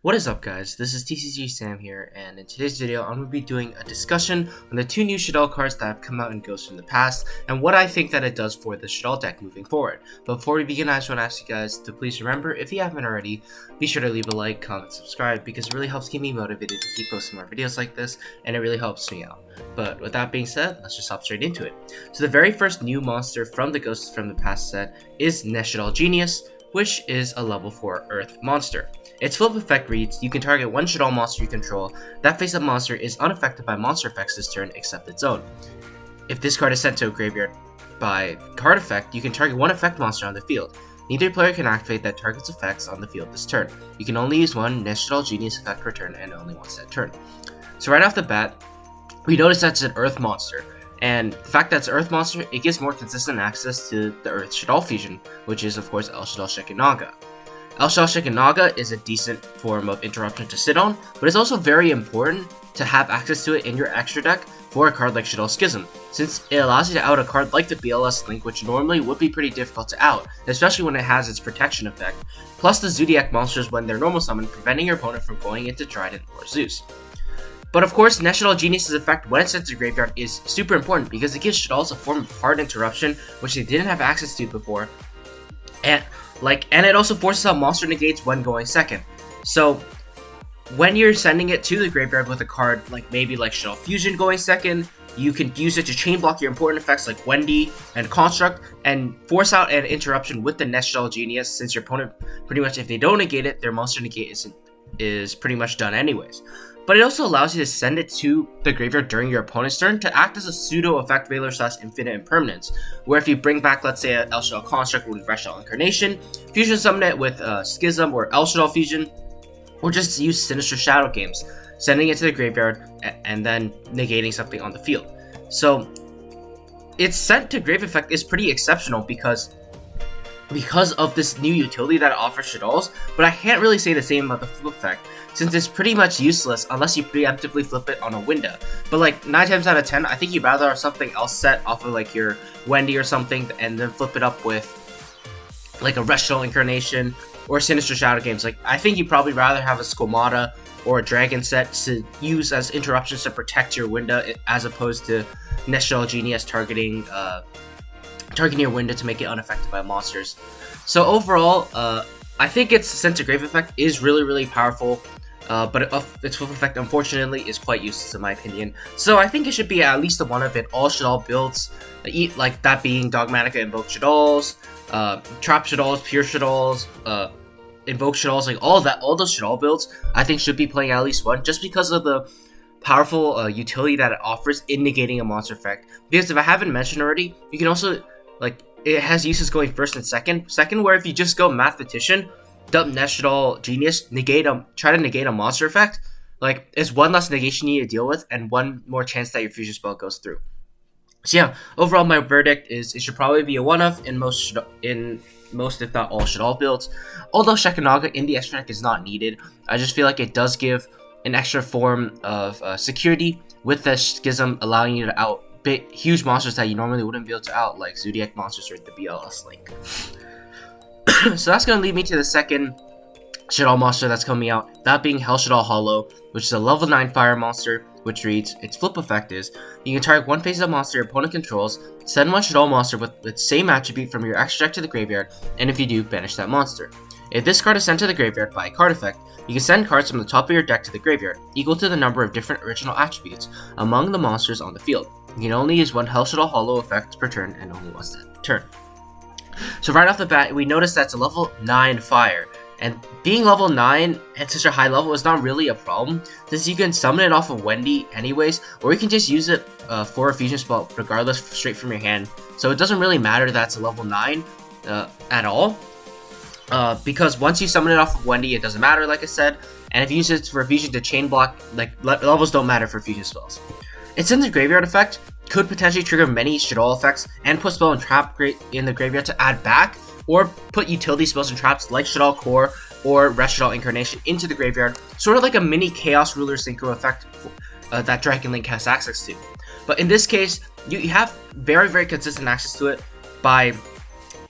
What is up, guys? This is TCG Sam here, and in today's video I'm going to be doing a discussion on the two new SHADDOL cards that have come out in Ghosts from the past and what I think that it does for the SHADDOL deck moving forward. But before we begin, I just want to ask you guys to please remember, if you haven't already, be sure to leave a like, comment, subscribe, because it really helps keep me motivated to keep posting more videos like this, and it really helps me out. But with that being said, let's just hop straight into it. So the very first new monster from the Ghosts from the Past set is NEHSHADDOLL Genius, which is a level 4 Earth monster. Its flip effect reads, you can target one SHADDOL monster you control. That face-up monster is unaffected by monster effects this turn except its own. If this card is sent to a graveyard by card effect, you can target one effect monster on the field. Neither player can activate that target's effects on the field this turn. You can only use one NEHSHADDOLL Genius effect per turn and only once that turn. So right off the bat, we notice that it's an Earth monster. And the fact that it's an Earth monster, it gives more consistent access to the Earth SHADDOLL fusion, which is of course HELSHADDOLL SHEKHINAGA. HELSHADDOLL SHEKHINAGA is a decent form of interruption to sit on, but it's also very important to have access to it in your extra deck for a card like SHADDOLL SCHISM, since it allows you to out a card like the BLS Link, which normally would be pretty difficult to out, especially when it has its protection effect, plus the Zodiac monsters when they're normal summon, preventing your opponent from going into Trident or Zeus. But of course, NEHSHADDOLL Genius's effect when it's sent to graveyard is super important because it gives SHADDOLLs a form of hard interruption which they didn't have access to before, and it also forces out monster negates when going second. So when you're sending it to the graveyard with a card like maybe like SHADDOLL Fusion going second, you can use it to chain block your important effects like Winda and Construct and force out an interruption with the NEHSHADDOLL Genius, since your opponent pretty much, if they don't negate it, their monster negate is pretty much done anyways. But it also allows you to send it to the graveyard during your opponent's turn to act as a pseudo effect veiler / infinite impermanence, where if you bring back, let's say, a HELSHADDOLL Construct with HELSHADDOLL Incarnation, fusion summon it with Schism or HELSHADDOLL Fusion, or just use Sinister Shadow Games, sending it to the graveyard and then negating something on the field. So its sent to grave effect is pretty exceptional because of this new utility that it offers SHADDOLLs, but I can't really say the same about the flip effect, since it's pretty much useless unless you preemptively flip it on a winda. But like 9 times out of 10, I think you'd rather have something else set off of like your Wendy or something and then flip it up with like a HELSHADDOLL Incarnation or Sinister Shadow Games. Like, I think you'd probably rather have a Skomata or a Dragon set to use as interruptions to protect your winda as opposed to NEHSHADDOLL Genius targeting your winda to make it unaffected by monsters. So overall, I think its sent to grave effect is really powerful, but its flip effect unfortunately is quite useless in my opinion. So I think it should be at least a one of it all SHADDOLL builds, like that being Dogmatica invoked SHADDOLLs, Trap SHADDOLLs, Pure SHADDOLLs, invoked SHADDOLLs, like all those SHADDOLL builds I think should be playing at least one, just because of the powerful utility that it offers in negating a monster effect. Because if I haven't mentioned already, you can also, like, it has uses going first and second, where if you just go Mathematician, dump NEHSHADDOLL Genius, try to negate a monster effect, like, it's one less negation you need to deal with and one more chance that your fusion spell goes through. So yeah, overall my verdict is it should probably be a one-of in most if not all SHADDOLL builds. Although Shekhinagah in the extra deck is not needed, I just feel like it does give an extra form of security with the Schism, allowing you to out huge monsters that you normally wouldn't be able to out, like Zodiac monsters or the BLS Link. So that's going to lead me to the second SHADDOLL monster that's coming out, that being HELSHADDOLL Hollow, which is a level 9 fire monster, which reads, its flip effect is, you can target one face-up monster your opponent controls, send one SHADDOLL monster with its same attribute from your extra deck to the graveyard, and if you do, banish that monster. If this card is sent to the graveyard by a card effect, you can send cards from the top of your deck to the graveyard, equal to the number of different original attributes among the monsters on the field. You can only use one HELSHADDOLL Hollow effect per turn and only once that turn. So right off the bat, we notice that's a level 9 fire, and being level 9 at such a high level is not really a problem, since you can summon it off of Wendy anyways, or you can just use it for a fusion spell regardless straight from your hand. So it doesn't really matter that it's a level 9 at all. Because once you summon it off of Wendy, it doesn't matter, like I said, and if you use it for fusion to chain block, like, levels don't matter for fusion spells. Its in the graveyard effect could potentially trigger many SHADDOLL effects and put spell and trap in the graveyard to add back, or put utility spells and traps like SHADDOLL Core or HELSHADDOLL Incarnation into the graveyard, sort of like a mini Chaos Ruler Synchro effect that Dragon Link has access to. But in this case, you have very consistent access to it by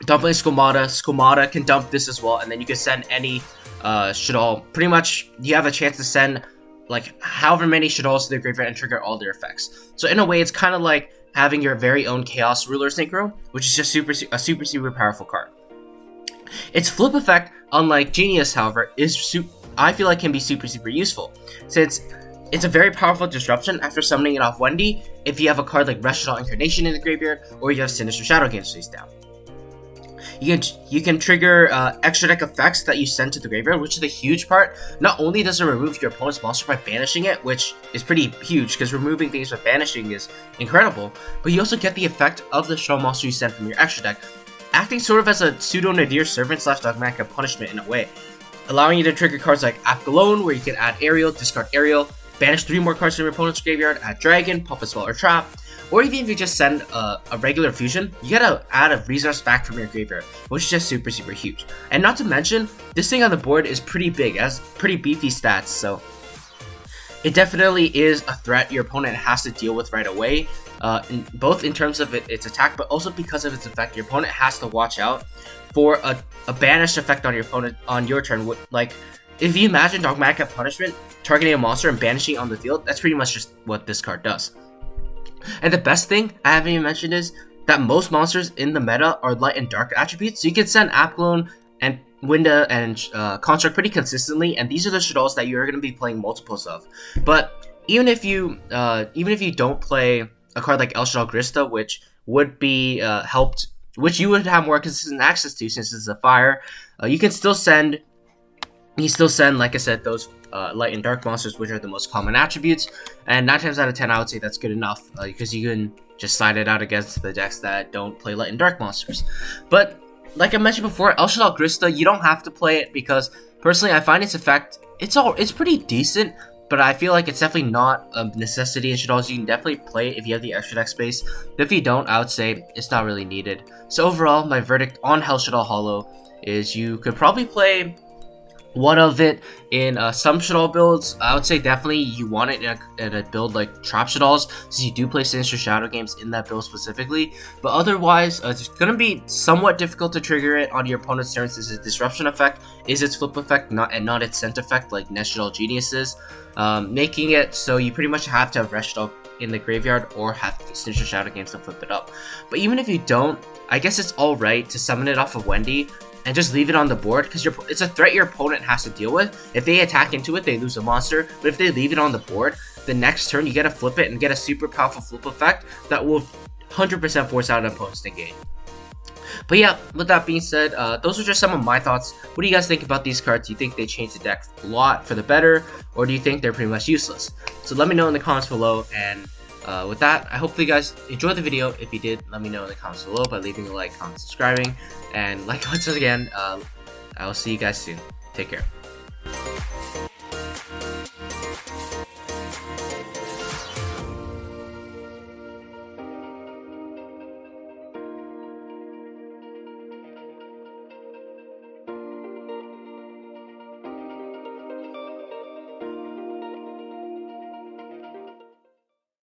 dumping Skomata. Skomata can dump this as well, and then you can send any Shaddoll, pretty much you have a chance to send like however many Shaddolls to the graveyard and trigger all their effects. So in a way, it's kind of like having your very own Chaos Ruler Synchro, which is just a super powerful card. Its flip effect, unlike Genius, however, I feel like can be super useful, since it's a very powerful disruption after summoning it off Wendy if you have a card like Shaddoll Incarnation in the graveyard, or you have Sinister Shadow games face down. You can trigger extra deck effects that you send to the graveyard, which is the huge part. Not only does it remove your opponent's monster by banishing it, which is pretty huge because removing things by banishing is incredible, but you also get the effect of the Shaddoll monster you send from your extra deck, acting sort of as a pseudo Nadir Servant / Dogmatic punishment in a way, allowing you to trigger cards like Apgalone, where you can add Aerial, discard Aerial, banish 3 more cards from your opponent's graveyard, add Dragon, Puppet Spell, or Trap. Or even if you just send a regular fusion, you gotta add a resource back from your graveyard, which is just super huge. And not to mention, this thing on the board is pretty big, it has pretty beefy stats, so it definitely is a threat your opponent has to deal with right away, both in terms of its attack, but also because of its effect. Your opponent has to watch out for a banished effect on your opponent on your turn. Like, if you imagine Dogmatic Punishment targeting a monster and banishing on the field, that's pretty much just what this card does. And the best thing I haven't even mentioned is that most monsters in the meta are light and dark attributes, so you can send Apgalone and Winda and Construct pretty consistently, and these are the Shaddolls that you're going to be playing multiples of. But even if you don't play a card like Shaddol Grista, which would be which you would have more consistent access to since it's a fire, you still send, like I said, those light and dark monsters, which are the most common attributes, and 9 times out of 10 I would say that's good enough, because you can just side it out against the decks that don't play light and dark monsters. But like I mentioned before, Shaddol Grista, you don't have to play it, because personally I find its effect, it's pretty decent, but I feel like it's definitely not a necessity in Shaddolls. You can definitely play it if you have the extra deck space, but if you don't, I would say it's not really needed. So overall, my verdict on HELSHADDOLL Hollow is you could probably play one of it in some Shaddoll builds. I would say definitely you want it in a build like Trap Shaddolls, since you do play Sinister Shadow games in that build specifically. But otherwise, it's going to be somewhat difficult to trigger it on your opponent's turn, since its disruption effect is its flip effect, not its scent effect like NEHSHADDOLL Geniuses, making it so you pretty much have to have Shaddoll in the graveyard or have Sinister Shadow games to flip it up. But even if you don't, I guess it's alright to summon it off of Wendy and just leave it on the board, because it's a threat your opponent has to deal with. If they attack into it, they lose a monster, but if they leave it on the board, the next turn you get to flip it and get a super powerful flip effect that will 100% force out an opponent's game. But yeah, with that being said, those are just some of my thoughts. What do you guys think about these cards? Do you think they changed the deck a lot for the better, or do you think they're pretty much useless? So let me know in the comments below, and with that, I hope you guys enjoyed the video. If you did, let me know in the comments below by leaving a like, comment, subscribing, and like once again, I will see you guys soon. Take care.